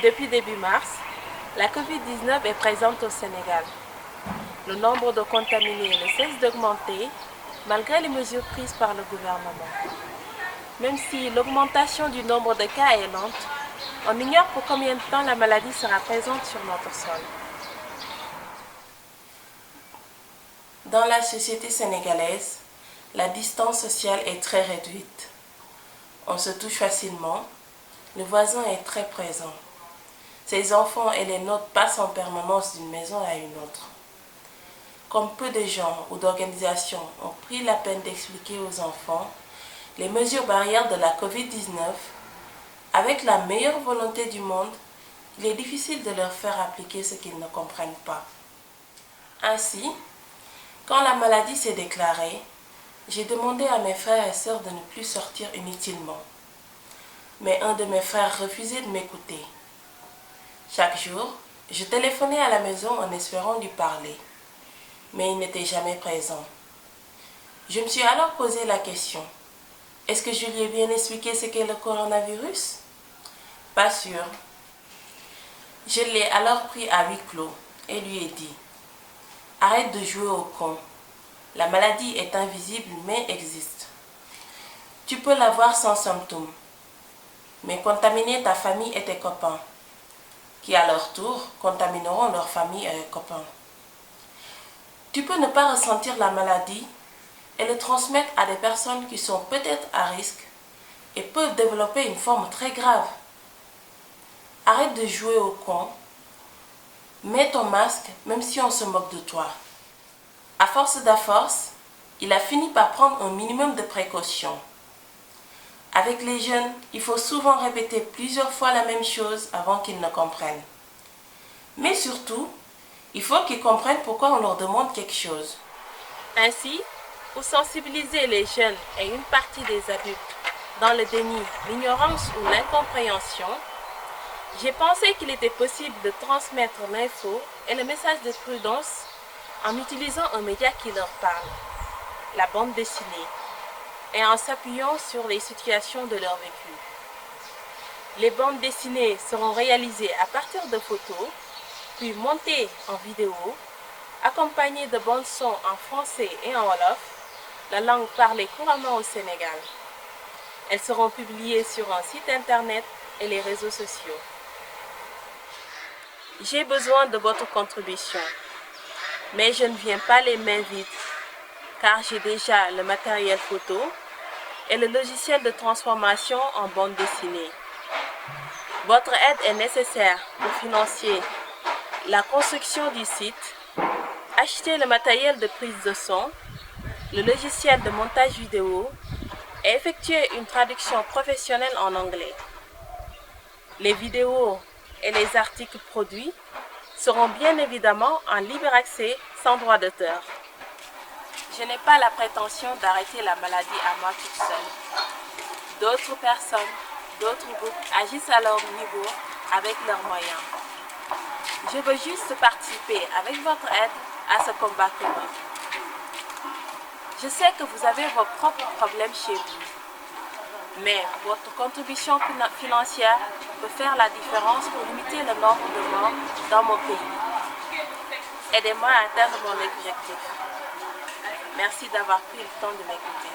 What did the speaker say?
Depuis début mars, la Covid-19 est présente au Sénégal. Le nombre de contaminés ne cesse d'augmenter malgré les mesures prises par le gouvernement. Même si l'augmentation du nombre de cas est lente, on ignore pour combien de temps la maladie sera présente sur notre sol. Dans la société sénégalaise, la distance sociale est très réduite. On se touche facilement, le voisin est très présent. Ses enfants et les nôtres passent en permanence d'une maison à une autre. Comme peu de gens ou d'organisations ont pris la peine d'expliquer aux enfants les mesures barrières de la Covid-19, avec la meilleure volonté du monde, il est difficile de leur faire appliquer ce qu'ils ne comprennent pas. Ainsi, quand la maladie s'est déclarée, j'ai demandé à mes frères et sœurs de ne plus sortir inutilement. Mais un de mes frères refusait de m'écouter. Chaque jour, je téléphonais à la maison en espérant lui parler, mais il n'était jamais présent. Je me suis alors posé la question, est-ce que je lui ai bien expliqué ce qu'est le coronavirus? Pas sûr. Je l'ai alors pris à huis clos et lui ai dit, arrête de jouer au con. La maladie est invisible mais existe. Tu peux l'avoir sans symptômes, mais contaminer ta famille et tes copains, qui à leur tour contamineront leur famille et leurs copains. Tu peux ne pas ressentir la maladie et le transmettre à des personnes qui sont peut-être à risque et peuvent développer une forme très grave. Arrête de jouer au con. Mets ton masque même si on se moque de toi. À force il a fini par prendre un minimum de précautions. Avec les jeunes, il faut souvent répéter plusieurs fois la même chose avant qu'ils ne comprennent. Mais surtout, il faut qu'ils comprennent pourquoi on leur demande quelque chose. Ainsi, pour sensibiliser les jeunes et une partie des adultes dans le déni, l'ignorance ou l'incompréhension, j'ai pensé qu'il était possible de transmettre l'info et le message de prudence en utilisant un média qui leur parle, la bande dessinée, et en s'appuyant sur les situations de leur vécu. Les bandes dessinées seront réalisées à partir de photos, puis montées en vidéo, accompagnées de bandes son en français et en wolof, la langue parlée couramment au Sénégal. Elles seront publiées sur un site internet et les réseaux sociaux. J'ai besoin de votre contribution, mais je ne viens pas les mains vides, car j'ai déjà le matériel photo et le logiciel de transformation en bande dessinée. Votre aide est nécessaire pour financer la construction du site, acheter le matériel de prise de son, le logiciel de montage vidéo et effectuer une traduction professionnelle en anglais. Les vidéos et les articles produits seront bien évidemment en libre accès sans droit d'auteur. Je n'ai pas la prétention d'arrêter la maladie à moi toute seule. D'autres personnes, d'autres groupes agissent à leur niveau avec leurs moyens. Je veux juste participer avec votre aide à ce combat commun. Je sais que vous avez vos propres problèmes chez vous, mais votre contribution financière peut faire la différence pour limiter le nombre de morts dans mon pays. Aidez-moi à atteindre mon objectif. Merci d'avoir pris le temps de m'écouter.